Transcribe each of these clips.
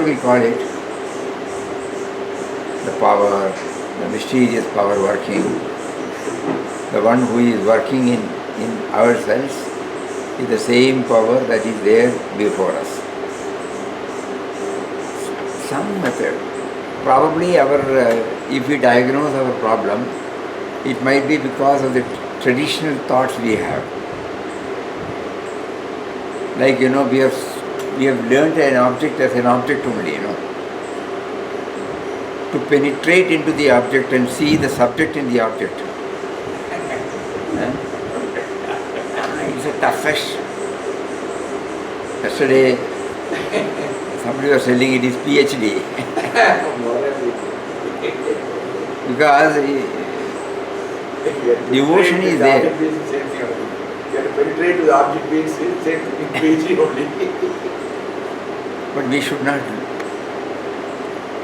We call it the power, the mysterious power working, the one who is working in ourselves is the same power that is there before us. Some method, probably if we diagnose our problem, it might be because of the traditional thoughts we have. Like, we have learnt an object as an object only, to penetrate into the object and see the subject in the object. It's a toughest. Yesterday, somebody was telling it is PhD. Because devotion is there. You have to penetrate to the object being same PhD only. But we should not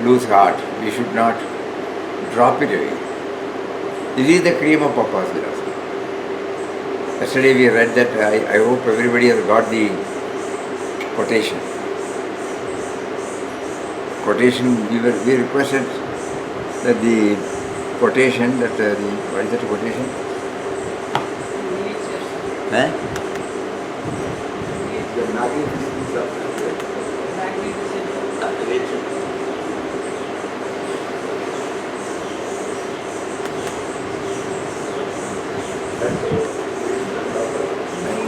lose heart. We should not drop it away. This is the cream of Papa's philosophy. Yesterday we read that. I hope everybody has got the quotation. We requested that the quotation, what is that quotation? The magnificence of nature.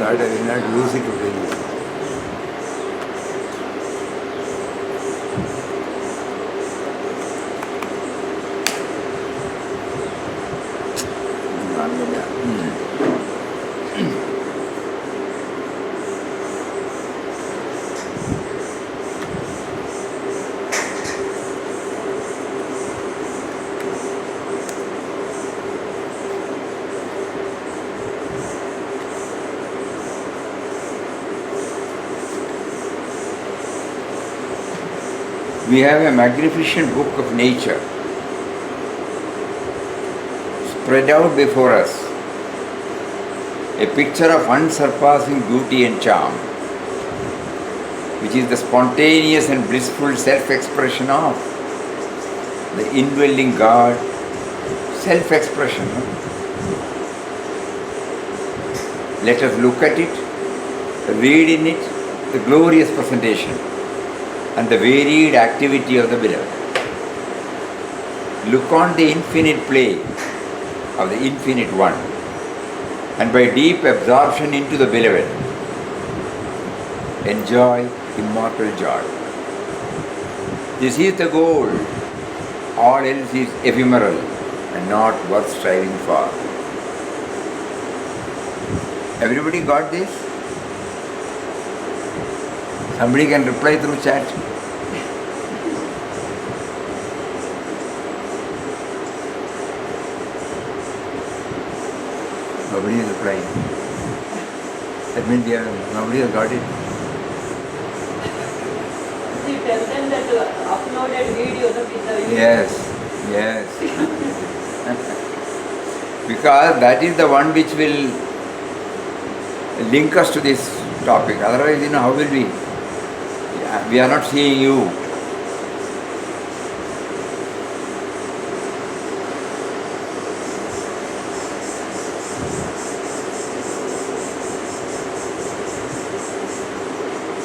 I thought I will not use it today. We have a magnificent book of nature spread out before us, a picture of unsurpassing beauty and charm, which is the spontaneous and blissful self-expression of the indwelling God. Self-expression. Let us look at it, read in it the glorious presentation and the varied activity of the beloved. Look on the infinite play of the infinite one, and by deep absorption into the beloved, enjoy immortal joy. This is the goal. All else is ephemeral and not worth striving for. Everybody got this? Somebody can reply through chat. Nobody is replying. That means nobody has got it. You tell them that uploaded video with the Yes. Because that is the one which will link us to this topic. Otherwise, how will we? We are not seeing you.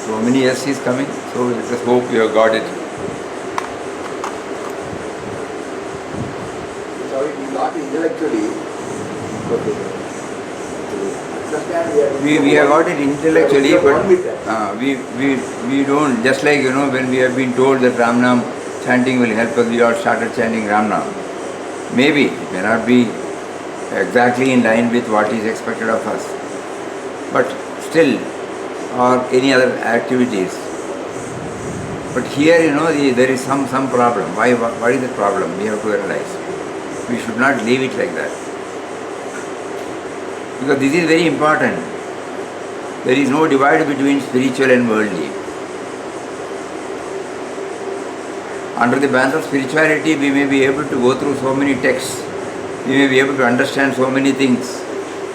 So many yeses coming, so let us hope you have got it. So it is not intellectually. Okay. Understand We have got it intellectually, we are but one with that. we don't, just like when we have been told that Ramnam chanting will help us, we all started chanting Ramnam. Maybe it may not be exactly in line with what is expected of us, but still, or any other activities. But here, there is some problem. Why is the problem? We have to analyze. We should not leave it like that. Because this is very important. There is no divide between spiritual and worldly. Under the banner of spirituality, we may be able to go through so many texts. We may be able to understand so many things.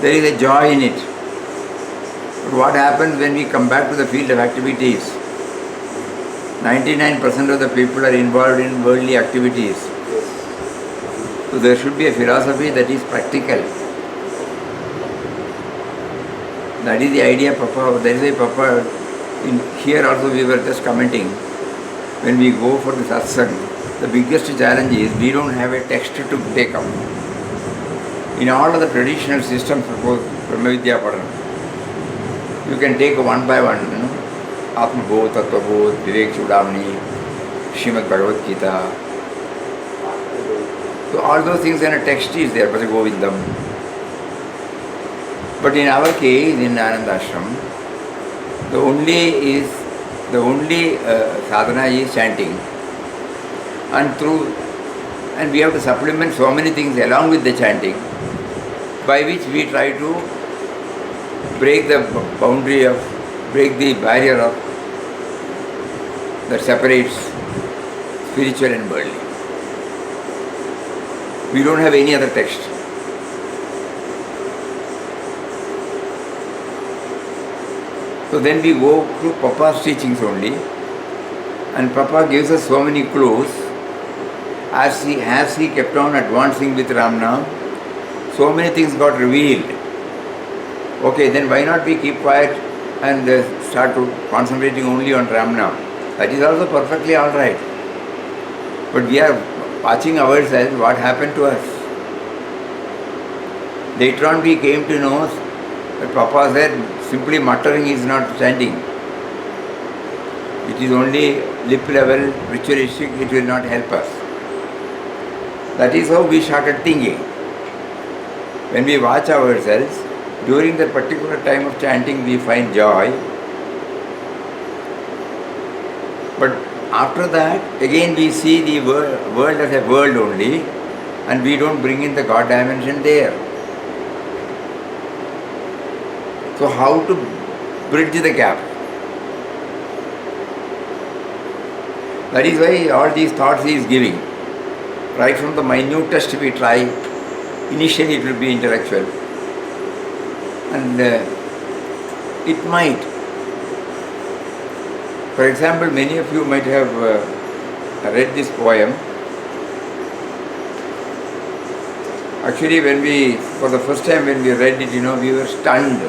There is a joy in it. But what happens when we come back to the field of activities? 99% of the people are involved in worldly activities. So there should be a philosophy that is practical. That is the idea, Papa. That is why Papa, here also we were just commenting, when we go for the satsang, the biggest challenge is we don't have a text to take up. In all of the traditional systems, suppose Brahmavidya Padana, you can take one by one, Atma Bodh, Tattva Bodh, Vivek Chudamani, Srimad Bhagavad Gita. So all those things in a text is there, Bhaja Govindam. But in our case, in Ananda Ashram, the only sadhana is chanting, and we have to supplement so many things along with the chanting, by which we try to break the barrier of that separates spiritual and worldly. We don't have any other text. So then we go through Papa's teachings only, and Papa gives us so many clues. As he kept on advancing with Ramnam, so many things got revealed. Okay, then why not we keep quiet and start to concentrating only on Ramnam? That is also perfectly all right. But we are watching ourselves, what happened to us. Later on we came to know that Papa said simply muttering is not chanting. It is only lip level, ritualistic, it will not help us. That is how we started thinking. When we watch ourselves, during that particular time of chanting we find joy. But after that, again we see the world as a world only, and we don't bring in the God dimension there. So how to bridge the gap? That is why all these thoughts he is giving. Right from the minutest we try, initially it will be intellectual. And it might. For example, many of you might have read this poem. Actually, for the first time when we read it, we were stunned.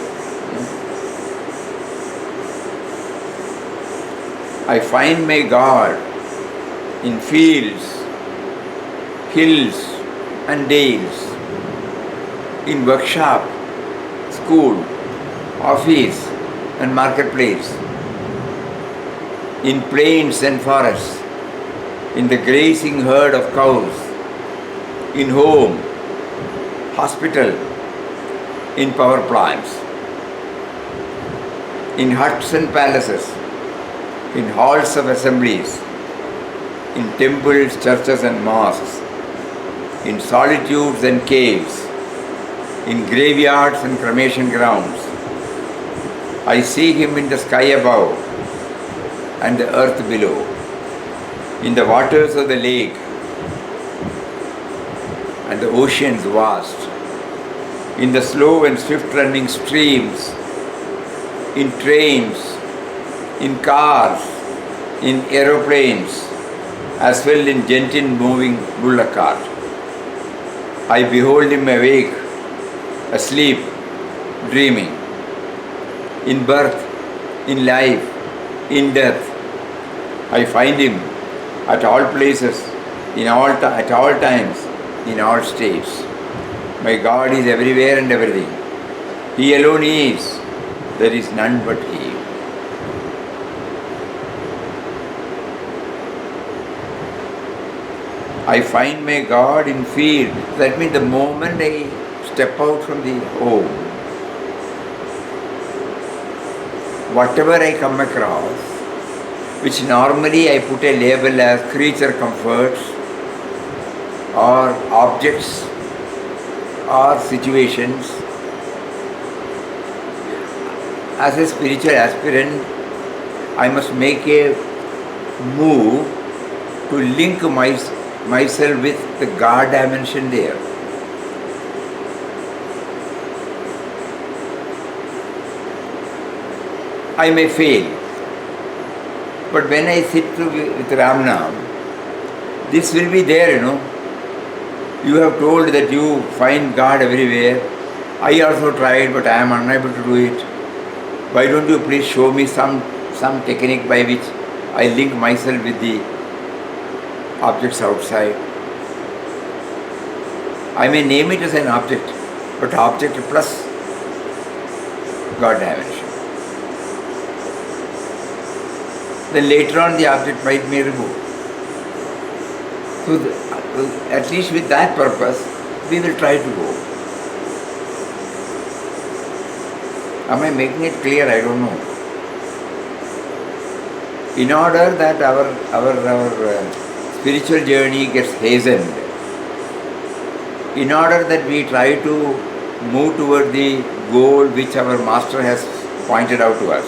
I find my God in fields, hills and dales, in workshop, school, office and marketplace, in plains and forests, in the grazing herd of cows, in home, hospital, in power plants, in huts and palaces, in halls of assemblies, in temples, churches and mosques, in solitudes and caves, in graveyards and cremation grounds. I see him in the sky above and the earth below, in the waters of the lake and the oceans vast, in the slow and swift running streams, in trains, in cars, in aeroplanes, as well in gentle moving bullock cart. I behold him awake, asleep, dreaming, in birth, in life, in death. I find him at all places, at all times, in all states. My God is everywhere and everything. He alone is. There is none but He. I find my God in field. That means the moment I step out from the home, whatever I come across, which normally I put a label as creature comforts or objects or situations, as a spiritual aspirant, I must make a move to link myself with the God dimension there. I may fail, but when I sit with Ramnam, this will be there, You have told that you find God everywhere. I also tried, but I am unable to do it. Why don't you please show me some technique by which I link myself with the objects outside? I may name it as an object, but object plus God dimension. Then later on the object might be removed. So at least with that purpose, we will try to go. Am I making it clear? I don't know. In order that our spiritual journey gets hastened, in order that we try to move toward the goal which our Master has pointed out to us,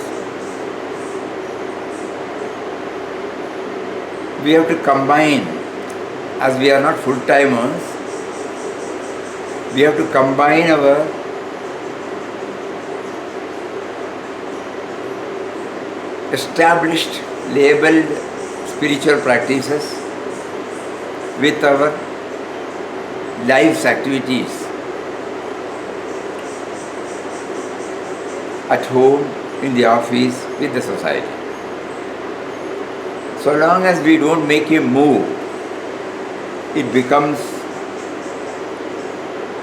we have to combine, as we are not full-timers, we have to combine our established, labeled spiritual practices with our life's activities at home, in the office, with the society. So long as we don't make a move, it becomes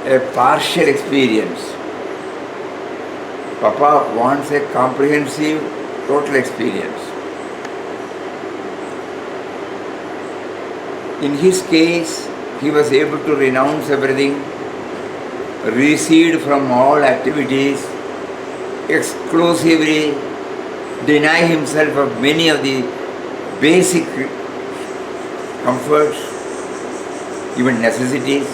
a partial experience. Papa wants a comprehensive, total experience. In his case, he was able to renounce everything, recede from all activities, exclusively deny himself of many of the basic comforts, even necessities,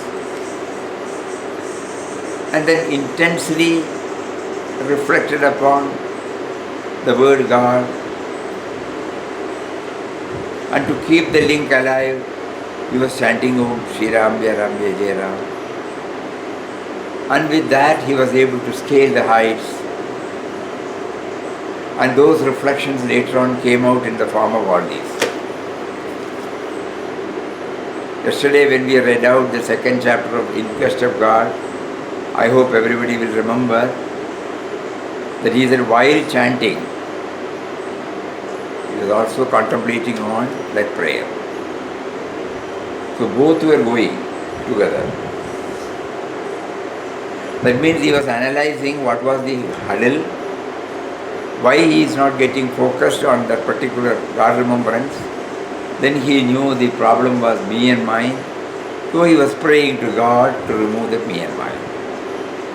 and then intensely reflected upon the word God, And to keep the link alive, he was chanting Om Shri Ram Jai Ram Jai Jai Ram. And with that he was able to scale the heights. And those reflections later on came out in the form of all these. Yesterday when we read out the second chapter of In Quest of God, I hope everybody will remember that he said while chanting, he was also contemplating on that prayer. So both were going together. That means he was analyzing what was the hurdle, why he is not getting focused on that particular God remembrance. Then he knew the problem was me and mine, so he was praying to God to remove the me and mine.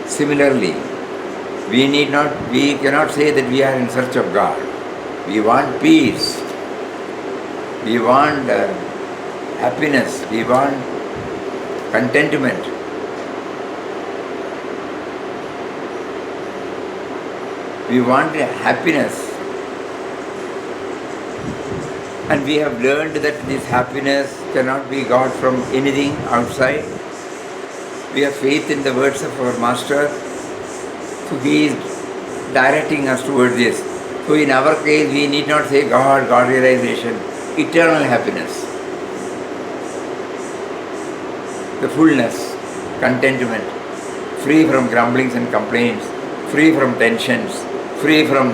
Similarly, we cannot say that we are in search of God. We want peace, we want happiness, we want contentment. We want happiness. And we have learned that this happiness cannot be got from anything outside. We have faith in the words of our Master. So he is directing us towards this. So in our case, we need not say God, God realization, eternal happiness. The fullness, contentment, free from grumblings and complaints, free from tensions, free from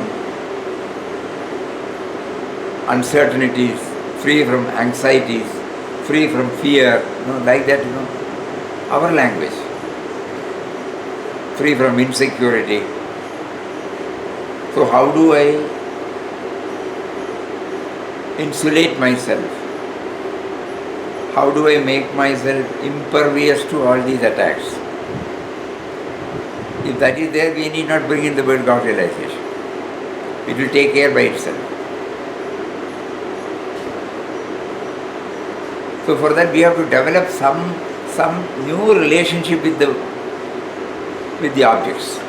uncertainties, free from anxieties, free from fear, like that, our language. Free from insecurity. So how do I insulate myself? How do I make myself impervious to all these attacks? If that is there, we need not bring in the word God realization. It will take care by itself. So for that we have to develop some new relationship with the objects,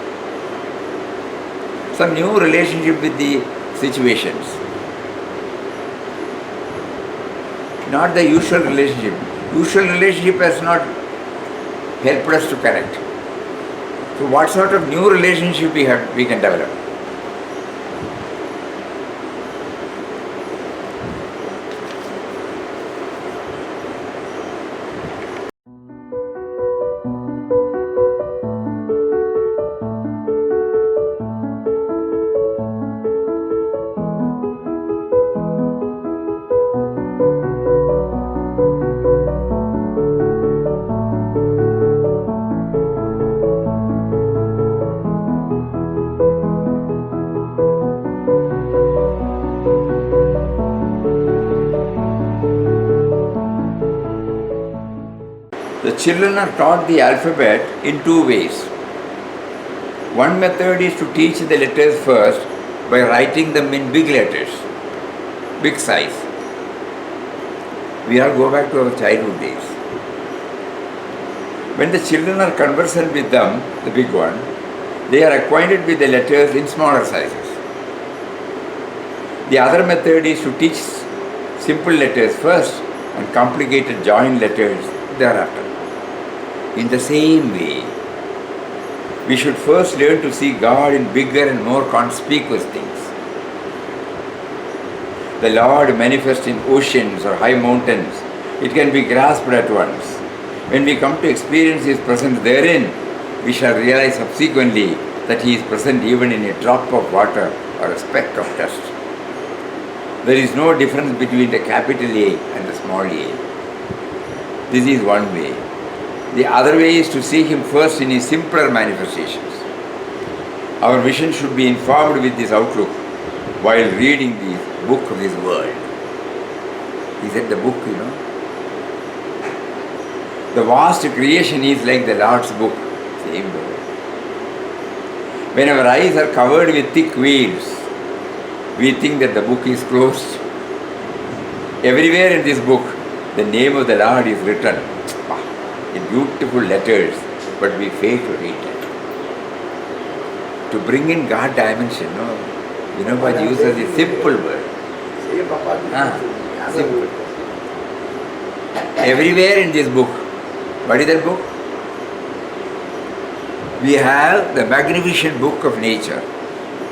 some new relationship with the situations, not the usual relationship. Usual relationship has not helped us to connect. So what sort of new relationship we can develop? The children are taught the alphabet in two ways. One method is to teach the letters first by writing them in big letters, big size. We all go back to our childhood days. When the children are conversant with them, the big one, they are acquainted with the letters in smaller sizes. The other method is to teach simple letters first and complicated joined letters thereafter. In the same way, we should first learn to see God in bigger and more conspicuous things. The Lord manifests in oceans or high mountains. It can be grasped at once. When we come to experience His presence therein, we shall realize subsequently that He is present even in a drop of water or a speck of dust. There is no difference between the capital A and the small a. This is one way. The other way is to see Him first in His simpler manifestations. Our vision should be informed with this outlook while reading the book of this world. He said the book, The vast creation is like the Lord's book. Same word. When our eyes are covered with thick veils, we think that the book is closed. Everywhere in this book, the name of the Lord is written in beautiful letters, but we fail to read it. To bring in God dimension, by the use of the simple word. Simple. Everywhere in this book, what is that book? We have the magnificent book of nature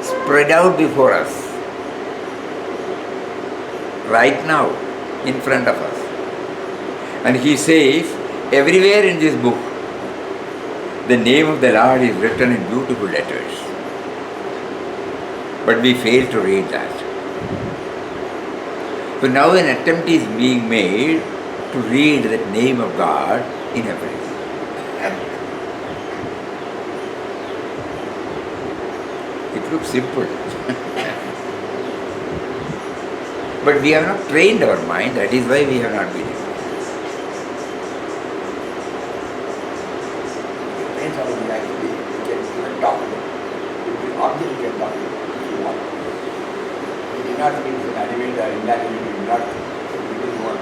spread out before us, right now, in front of us. And he says, everywhere in this book, the name of the Lord is written in beautiful letters. But we fail to read that. So now an attempt is being made to read the name of God in everything. It looks simple. But we have not trained our mind, that is why we have not been able. Depends on the actually, you can even talk to it. If the object you can talk to it if you want. It did not mean it's an animated or inanimate, it did not, it is one.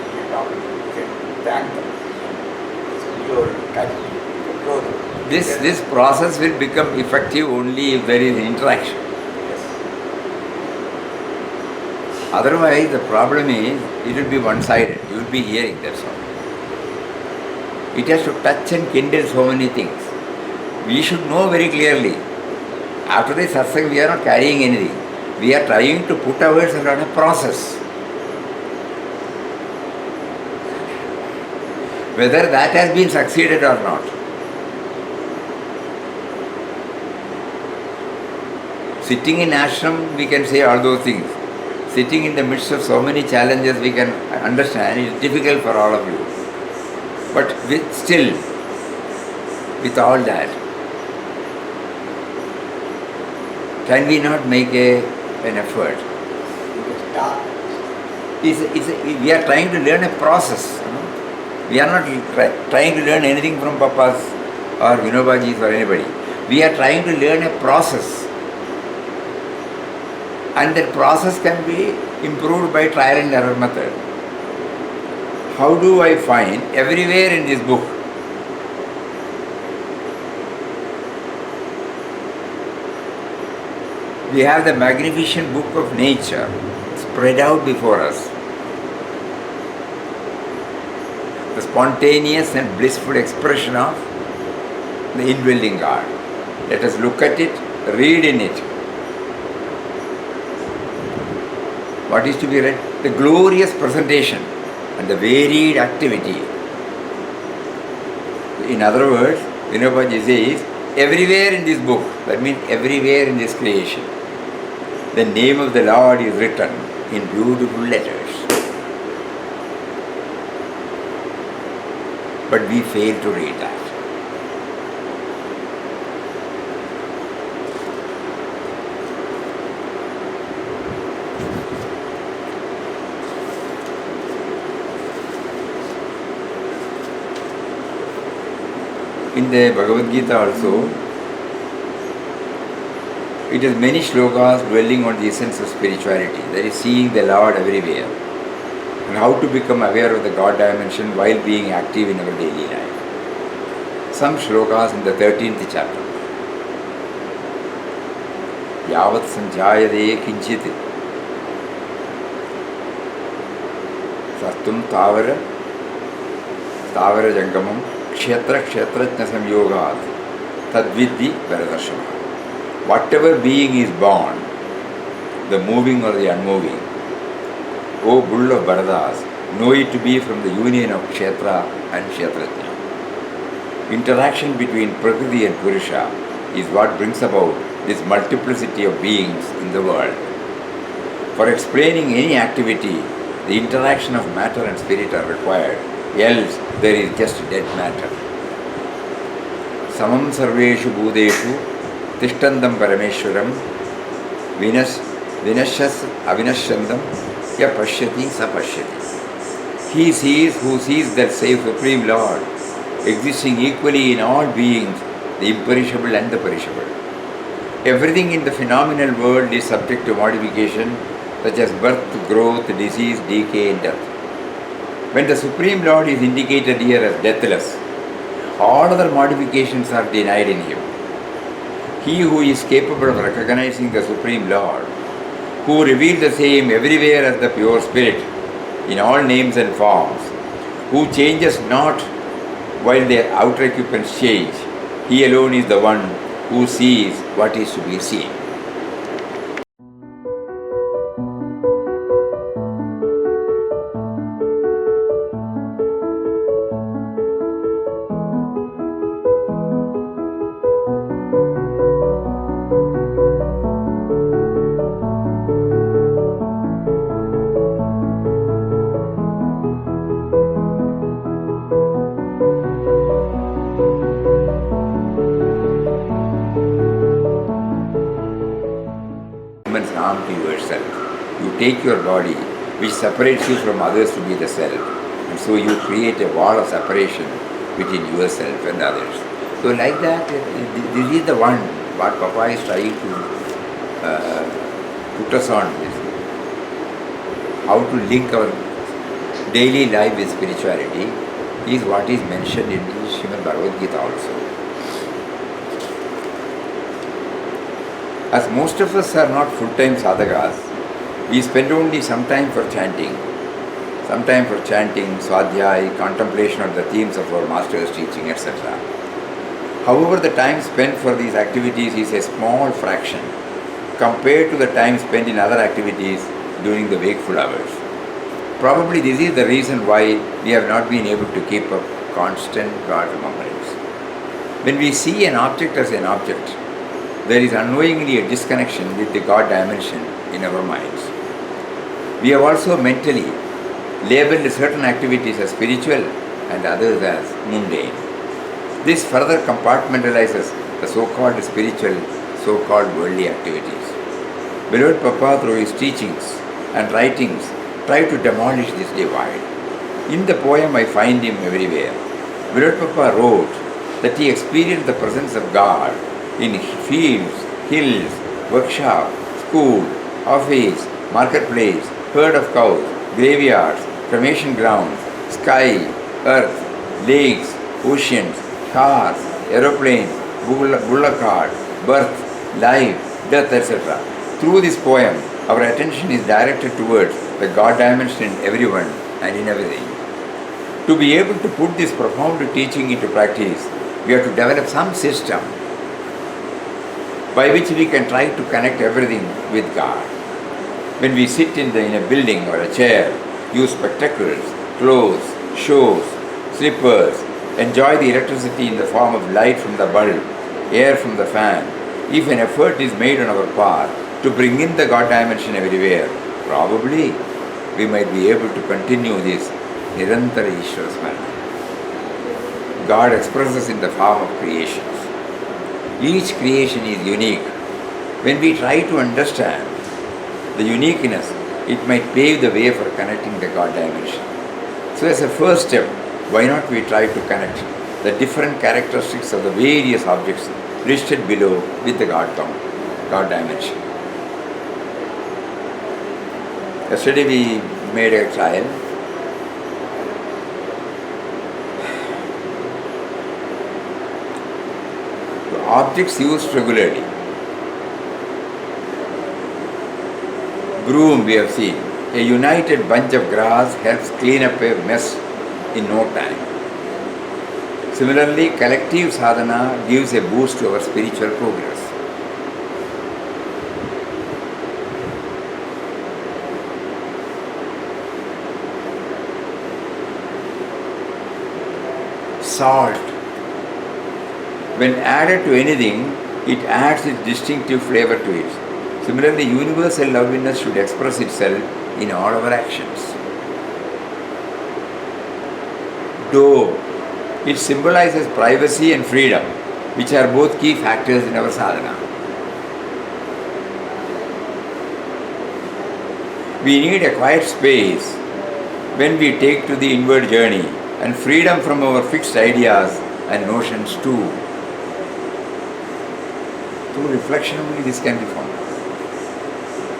You can talk to them, you can thank them. It's your kind of control them. This process will become effective only if there is interaction. Yes. Otherwise, the problem is, it will be one-sided. You will be hearing, that's all. It has to touch and kindle so many things. We should know very clearly. After this satsang, we are not carrying anything. We are trying to put ourselves on a process. Whether that has been succeeded or not. Sitting in ashram, we can say all those things. Sitting in the midst of so many challenges, we can understand it is difficult for all of you. But still, with all that, can we not make an effort? You can start. We are trying to learn a process. We are not trying to learn anything from Papas or Vinobajis or anybody. We are trying to learn a process. And that process can be improved by trial and error method. How do I find everywhere in this book? We have the magnificent book of nature spread out before us. The spontaneous and blissful expression of the indwelling God. Let us look at it, read in it. What is to be read? The glorious presentation and the varied activity. In other words, Vinobaji says, everywhere in this book, that means everywhere in this creation, the name of the Lord is written in beautiful letters. But we fail to read that. In the Bhagavad Gita also, it has many shlokas dwelling on the essence of spirituality, that is seeing the Lord everywhere and how to become aware of the God dimension while being active in our daily life. Some shlokas in the 13th chapter. Yavat sanjayade kinchit sartum tavara jangamam kshetra kshetrajna samyogat tadvidhi paradarshana. Whatever being is born, the moving or the unmoving, O bull of Bharadas, know it to be from the union of kshetra and kshetrajna. Interaction between Prakriti and Purusha is what brings about this multiplicity of beings in the world. For explaining any activity, the interaction of matter and spirit are required, else there is just dead matter. Samam sarveshu bhudeshu tishtandam parameshwaram vinashas avinashandam ya pashyati sa pashyati. He sees who sees that same Supreme Lord existing equally in all beings, the imperishable and the perishable. Everything in the phenomenal world is subject to modification, such as birth, growth, disease, decay and death. When the Supreme Lord is indicated here as deathless, all other modifications are denied in him. He who is capable of recognizing the Supreme Lord, who revealed the same everywhere as the pure Spirit, in all names and forms, who changes not while their outer equipments change. He alone is the one who sees what is to be seen. Harm to yourself. You take your body, which separates you from others, to be the self, and so you create a wall of separation between yourself and others. So, like that, this is the one what Papa is trying to put us on this. How to link our daily life with spirituality is what is mentioned in the Srimad Bhagavad Gita also. As most of us are not full-time sadhakas, we spend only some time for chanting, swadhyay, contemplation of the themes of our master's teaching, etc. However, the time spent for these activities is a small fraction compared to the time spent in other activities during the wakeful hours. Probably this is the reason why we have not been able to keep up constant God remembrance. When we see an object as an object, there is unknowingly a disconnection with the God dimension in our minds. We have also mentally labeled certain activities as spiritual and others as mundane. This further compartmentalizes the so-called spiritual, so-called worldly activities. Beloved Papa, through his teachings and writings, tried to demolish this divide. In the poem, I find him everywhere. Beloved Papa wrote that he experienced the presence of God in fields, hills, workshop, school, office, marketplace, herd of cows, graveyards, cremation grounds, sky, earth, lakes, oceans, cars, aeroplanes, bullock cart, birth, life, death, etc. Through this poem, our attention is directed towards the God dimension in everyone and in everything. To be able to put this profound teaching into practice, we have to develop some system by which we can try to connect everything with God. When we sit in a building or a chair, use spectacles, clothes, shoes, slippers, enjoy the electricity in the form of light from the bulb, air from the fan, if an effort is made on our part to bring in the God dimension everywhere, probably we might be able to continue this Nirantara Ishvara Smarana. God expresses in the form of creations. Each creation is unique. When we try to understand the uniqueness, it might pave the way for connecting the God dimension. So as a first step, why not we try to connect the different characteristics of the various objects listed below with the God dimension. Yesterday we made a trial. The objects used regularly. Broom we have seen. A united bunch of grass helps clean up a mess in no time. Similarly, collective sadhana gives a boost to our spiritual progress. Salt. When added to anything, it adds its distinctive flavor to it. Similarly, universal loveliness should express itself in all our actions. Dough. It symbolizes privacy and freedom, which are both key factors in our sadhana. We need a quiet space when we take to the inward journey, and freedom from our fixed ideas and notions too. Through reflection only this can be found.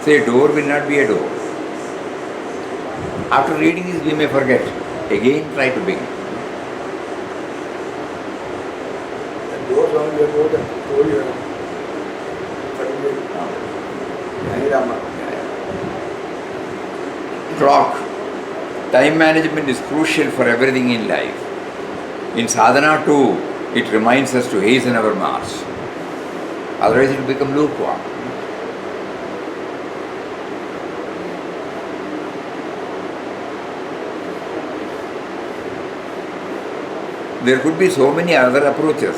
Say a door will not be a door. After reading this we may forget. Again try to begin. The doors only a door that told you. Clock. Time management is crucial for everything in life. In sadhana too, it reminds us to hasten our march. Otherwise it will become lukewarm. There could be so many other approaches.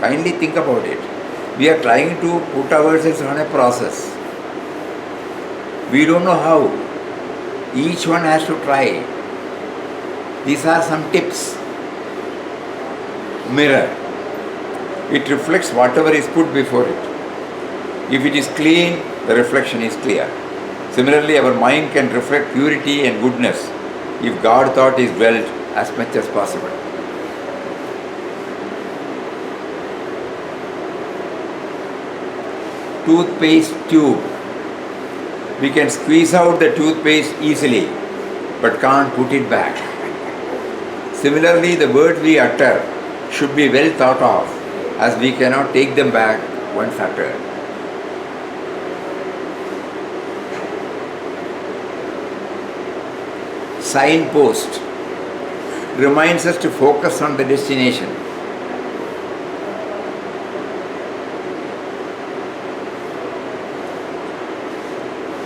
Kindly think about it. We are trying to put ourselves on a process. We don't know how. Each one has to try. These are some tips. Mirror. It reflects whatever is put before it. If it is clean, the reflection is clear. Similarly, our mind can reflect purity and goodness if God thought is dwelt as much as possible. Toothpaste tube. We can squeeze out the toothpaste easily, but can't put it back. Similarly, the words we utter should be well thought of, as we cannot take them back once uttered. Signpost reminds us to focus on the destination.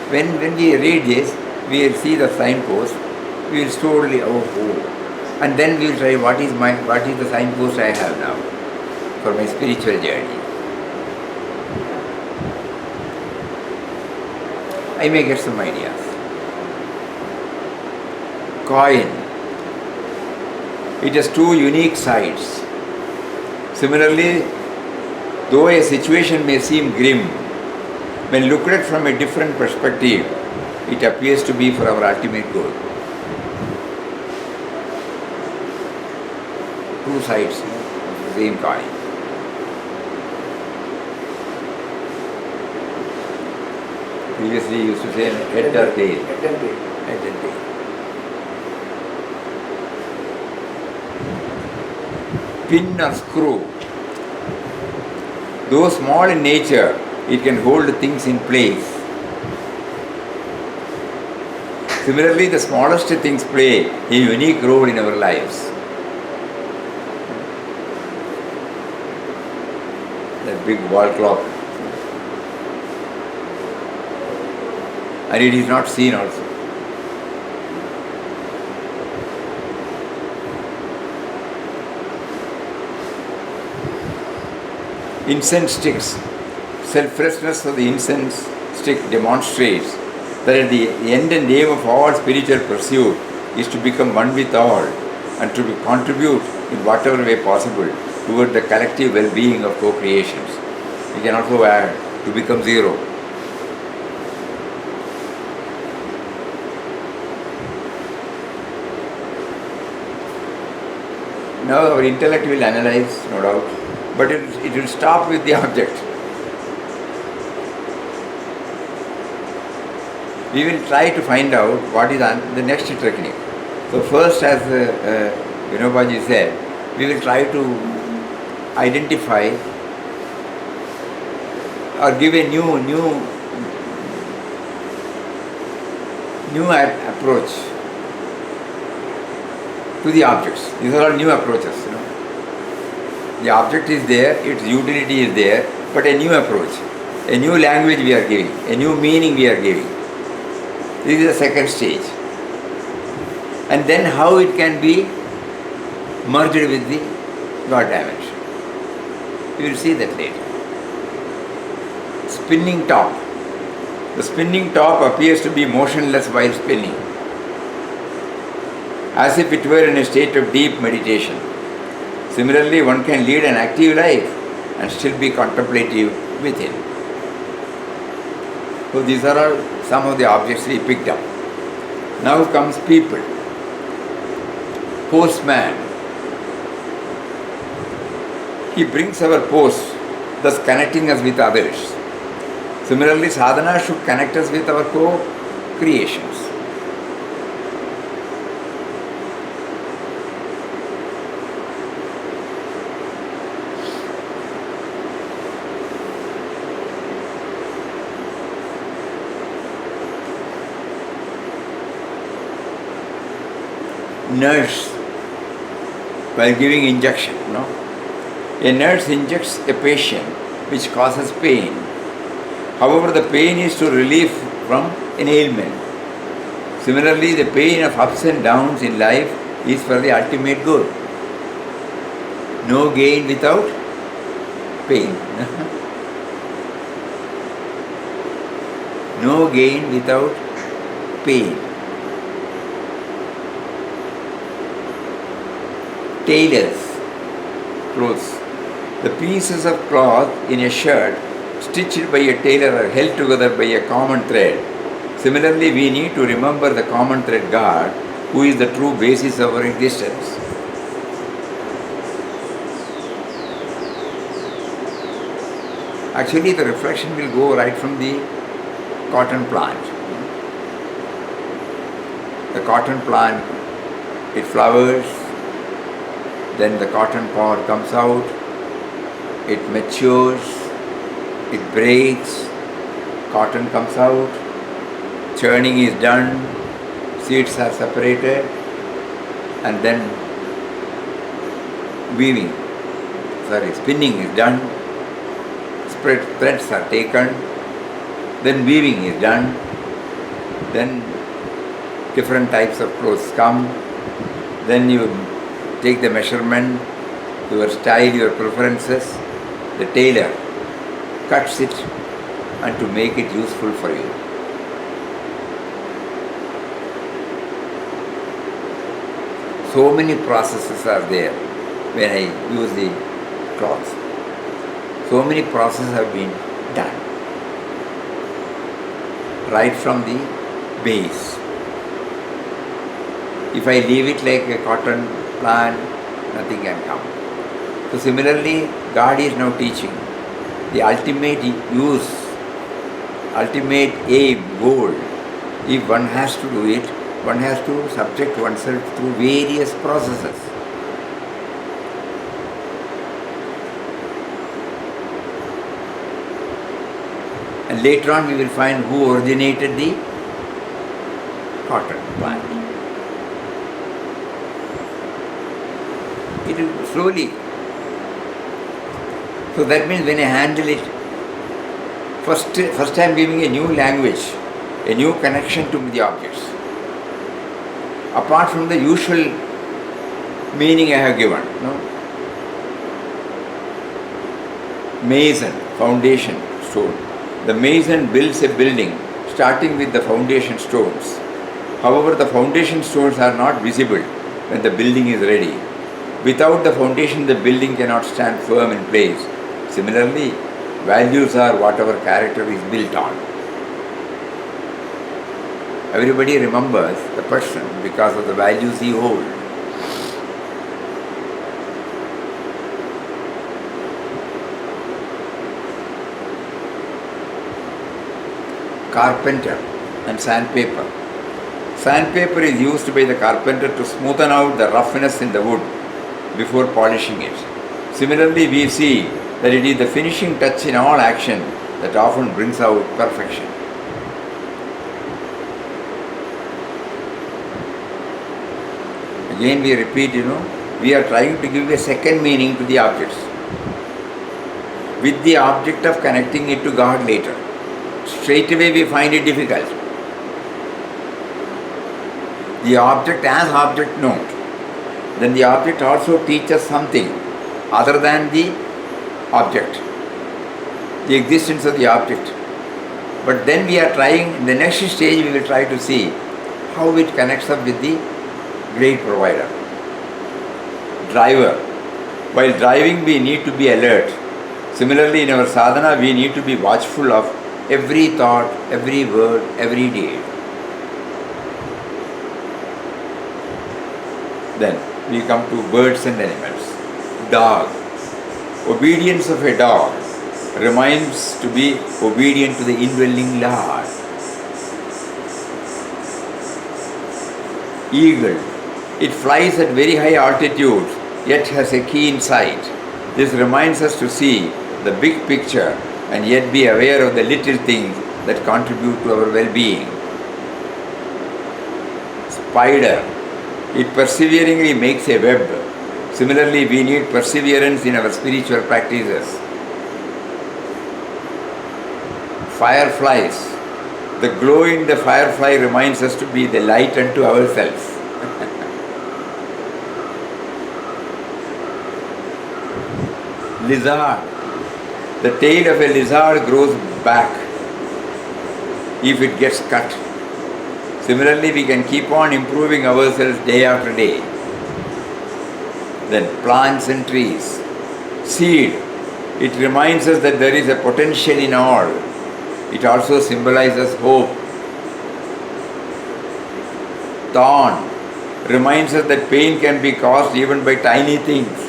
When we read this, we will see the signpost, we will slowly, and then we will try what is the signpost I have now for my spiritual journey. I may get some ideas. Coin. It has two unique sides. Similarly, though a situation may seem grim, when looked at from a different perspective, it appears to be for our ultimate goal. Two sides of the same coin. Previously used to say head or tail. Head and tail. Head and tail. Pin or screw. Though small in nature, it can hold things in place. Similarly, the smallest things play a unique role in our lives. That big wall clock. And it is not seen also. Incense sticks. Selflessness of the incense stick demonstrates that at the end and aim of all spiritual pursuit is to become one with all and to contribute in whatever way possible toward the collective well-being of co-creations. We can also add to become zero. Now our intellect will analyze, no doubt, but it will stop with the object. We will try to find out what is the next technique. So first, as Vinobaji said, we will try to identify or give a new approach to the objects. These are all new approaches. The object is there, its utility is there, but a new approach, a new language we are giving, a new meaning we are giving. This is the second stage. And then how it can be merged with the God dimension. We will see that later. Spinning top. The spinning top appears to be motionless while spinning, as if it were in a state of deep meditation. Similarly, one can lead an active life and still be contemplative within. So these are all some of the objects we picked up. Now comes people. Postman. He brings our post, thus connecting us with others. Similarly, sadhana should connect us with our co-creations. nurse while giving injection, no? A nurse injects a patient which causes pain. However, the pain is to relieve from an ailment. Similarly, the pain of ups and downs in life is for the ultimate good. No gain without pain. No gain without pain. Tailors, clothes. The pieces of cloth in a shirt stitched by a tailor are held together by a common thread. Similarly, we need to remember the common thread God, who is the true basis of our existence. Actually, the reflection will go right from the cotton plant. The cotton plant, it flowers, then the cotton pod comes out, it matures, it breaks, cotton comes out, churning is done, seeds are separated, and then spinning is done, threads are taken, then weaving is done, then different types of clothes come, then you take the measurement, your style, your preferences, the tailor cuts it and to make it useful for you. So many processes are there when I use the cloth. So many processes have been done. Right from the base. If I leave it like a cotton plant, nothing can come. So similarly, God is now teaching the ultimate use, ultimate aim, goal. If one has to do it, one has to subject oneself through various processes. And later on we will find who originated the cotton plant. It will slowly. So that means when I handle it, first I am giving a new language, a new connection to the objects. Apart from the usual meaning I have given. No? Mason, foundation stone. The mason builds a building starting with the foundation stones. However, the foundation stones are not visible when the building is ready. Without the foundation, the building cannot stand firm in place. Similarly, values are whatever character is built on. Everybody remembers the person because of the values he holds. Carpenter and sandpaper. Sandpaper is used by the carpenter to smoothen out the roughness in the wood before polishing it. Similarly, we see that it is the finishing touch in all action that often brings out perfection. Again we repeat, we are trying to give a second meaning to the objects with the object of connecting it to God later. Straight away we find it difficult. The object as object note. Then the object also teaches something other than the object, the existence of the object. But then we are trying, in the next stage we will try to see how it connects up with the great provider. Driver. While driving we need to be alert. Similarly in our sadhana we need to be watchful of every thought, every word, every deed. Then we come to birds and animals. Dog. Obedience of a dog reminds to be obedient to the indwelling Lord. Eagle. It flies at very high altitudes, yet has a keen sight. This reminds us to see the big picture and yet be aware of the little things that contribute to our well-being. Spider. It perseveringly makes a web. Similarly, we need perseverance in our spiritual practices. Fireflies. The glow in the firefly reminds us to be the light unto ourselves. Lizard. The tail of a lizard grows back if it gets cut. Similarly, we can keep on improving ourselves day after day. Then plants and trees. Seed. It reminds us that there is a potential in all. It also symbolizes hope. Thorn reminds us that pain can be caused even by tiny things.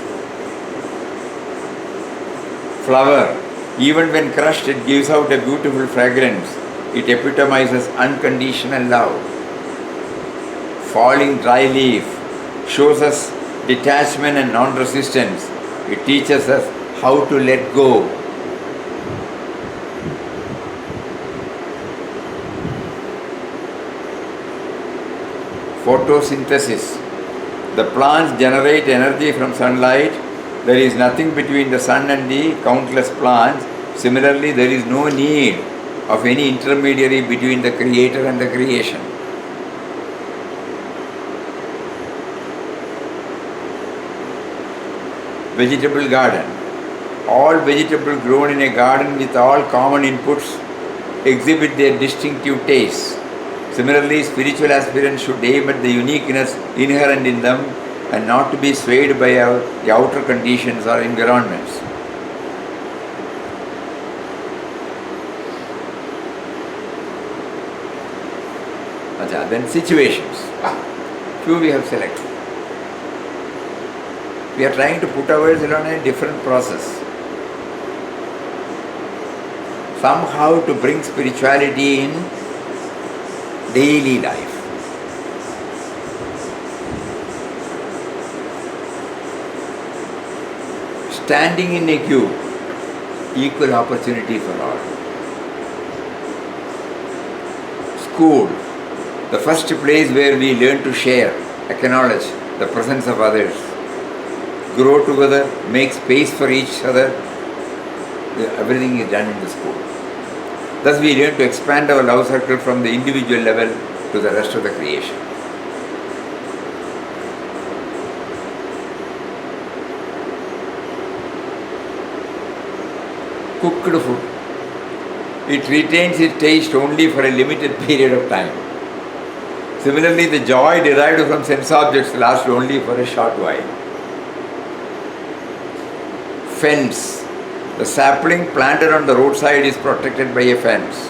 Flower, even when crushed, it gives out a beautiful fragrance. It epitomizes unconditional love. Falling dry leaf shows us detachment and non-resistance. It teaches us how to let go. Photosynthesis. The plants generate energy from sunlight. There is nothing between the sun and the countless plants. Similarly, there is no need of any intermediary between the creator and the creation. Vegetable garden. All vegetables grown in a garden with all common inputs exhibit their distinctive tastes. Similarly, spiritual aspirants should aim at the uniqueness inherent in them and not to be swayed by the outer conditions or environments. Then situations. Few we have selected. We are trying to put ourselves on a different process. Somehow to bring spirituality in daily life. Standing in a queue, equal opportunity for all. School, the first place where we learn to share, acknowledge the presence of others, grow together, make space for each other. Everything is done in the school. Thus we learn to expand our love circle from the individual level to the rest of the creation. Cooked food. It retains its taste only for a limited period of time. Similarly, the joy derived from sense objects lasts only for a short while. Fence. The sapling planted on the roadside is protected by a fence.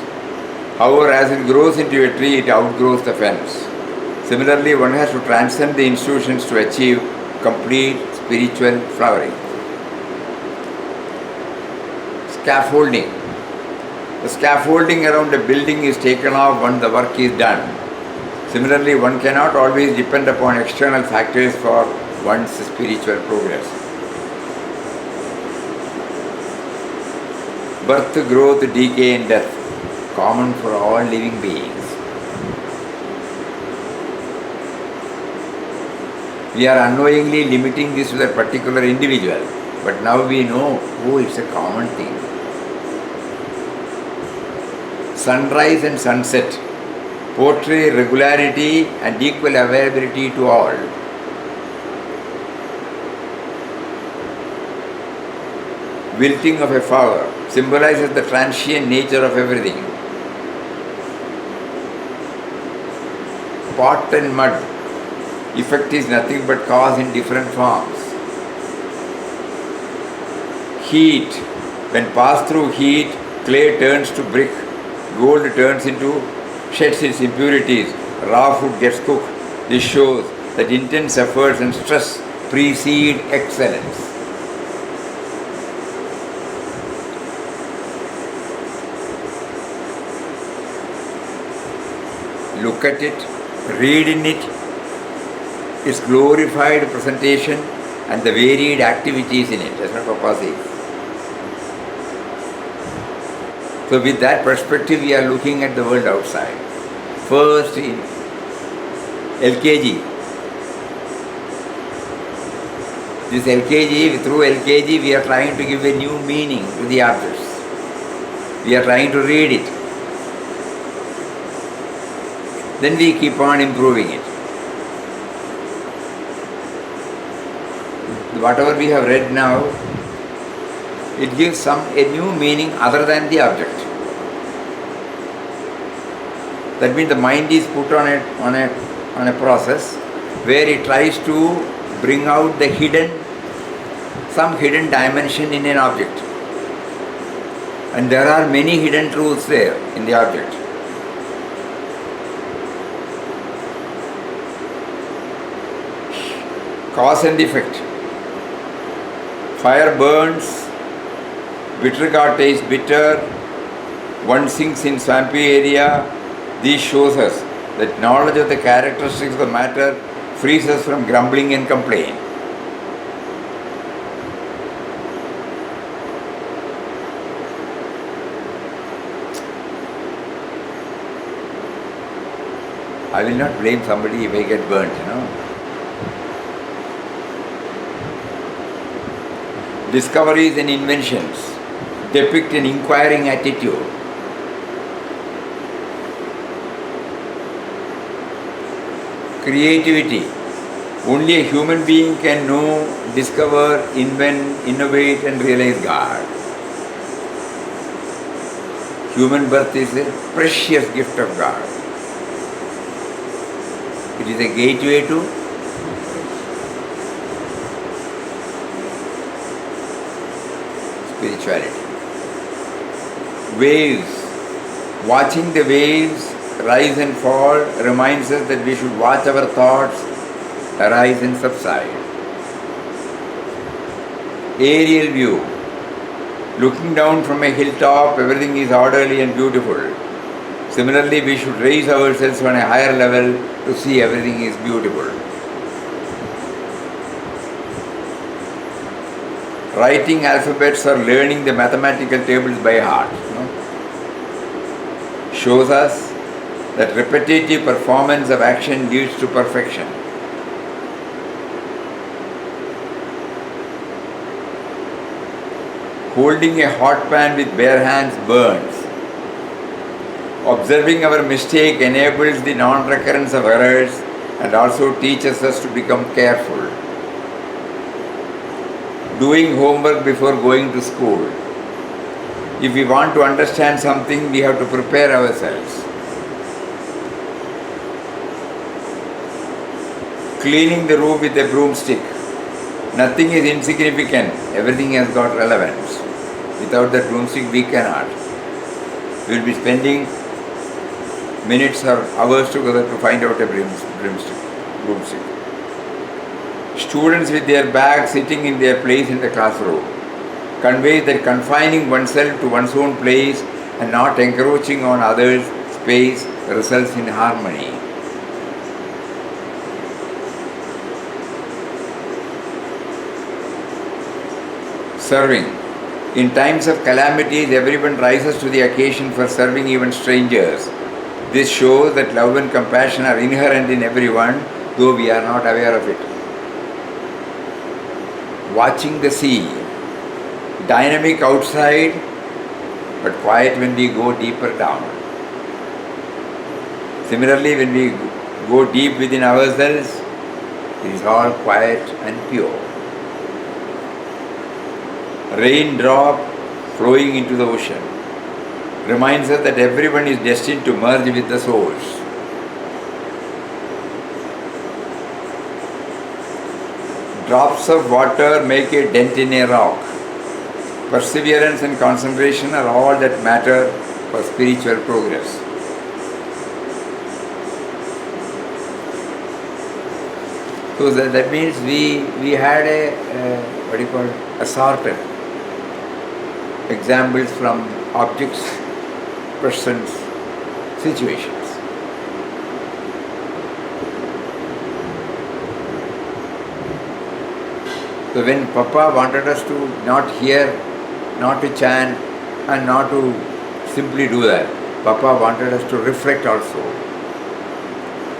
However, as it grows into a tree, it outgrows the fence. Similarly, one has to transcend the institutions to achieve complete spiritual flowering. Scaffolding. The scaffolding around a building is taken off when the work is done. Similarly, one cannot always depend upon external factors for one's spiritual progress. Birth, growth, decay and death, common for all living beings. We are unknowingly limiting this to that particular individual, but now we know, oh, it's a common thing. Sunrise and sunset portray regularity and equal availability to all. Wilting of a flower symbolizes the transient nature of everything. Pot and mud, effect is nothing but cause in different forms. Heat, when passed through heat, clay turns to brick, gold sheds its impurities, raw food gets cooked. This shows that intense efforts and stress precede excellence. Look at it, read in it, its glorified presentation and the varied activities in it. That's what Papa says. So with that perspective, we are looking at the world outside. First in LKG, This LKG, through LKG, we are trying to give a new meaning to the objects. We are trying to read it. Then we keep on improving it. Whatever we have read now, it gives a new meaning other than the object. That means the mind is put on a process where it tries to bring out some hidden dimension in an object. And there are many hidden truths there in the object. Cause and effect. Fire burns, bitter gourd tastes bitter, one sinks in swampy area. This shows us that knowledge of the characteristics of the matter frees us from grumbling and complaint. I will not blame somebody if I get burnt, Discoveries and inventions depict an inquiring attitude. Creativity. Only a human being can know, discover, invent, innovate and realize God. Human birth is a precious gift of God. It is a gateway to spirituality. Waves. Watching the waves rise and fall reminds us that we should watch our thoughts arise and subside. Aerial view. Looking down from a hilltop, everything is orderly and beautiful. Similarly, we should raise ourselves on a higher level to see everything is beautiful. Writing alphabets or learning the mathematical tables by heart shows us that repetitive performance of action leads to perfection. Holding a hot pan with bare hands burns. Observing our mistake enables the non-recurrence of errors and also teaches us to become careful. Doing homework before going to school. If we want to understand something, we have to prepare ourselves. Cleaning the room with a broomstick. Nothing is insignificant. Everything has got relevance. Without that broomstick, we cannot. We will be spending minutes or hours together to find out a broomstick. Students with their bags sitting in their place in the classroom conveys that confining oneself to one's own place and not encroaching on others' space results in harmony. Serving. In times of calamities, everyone rises to the occasion for serving even strangers. This shows that love and compassion are inherent in everyone, though we are not aware of it. Watching the sea. Dynamic outside, but quiet when we go deeper down. Similarly, when we go deep within ourselves, it is all quiet and pure. Raindrop flowing into the ocean reminds us that everyone is destined to merge with the source. Drops of water make a dent in a rock. Perseverance and concentration are all that matter for spiritual progress. So that means we had assorted examples from objects, persons, situations. So when Papa wanted us to not hear, not to chant and not to simply do that, Papa wanted us to reflect also.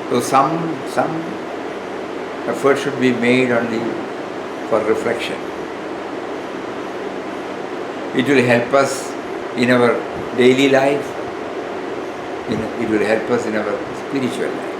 So some effort should be made on the for reflection. It will help us in our daily life, it will help us in our spiritual life.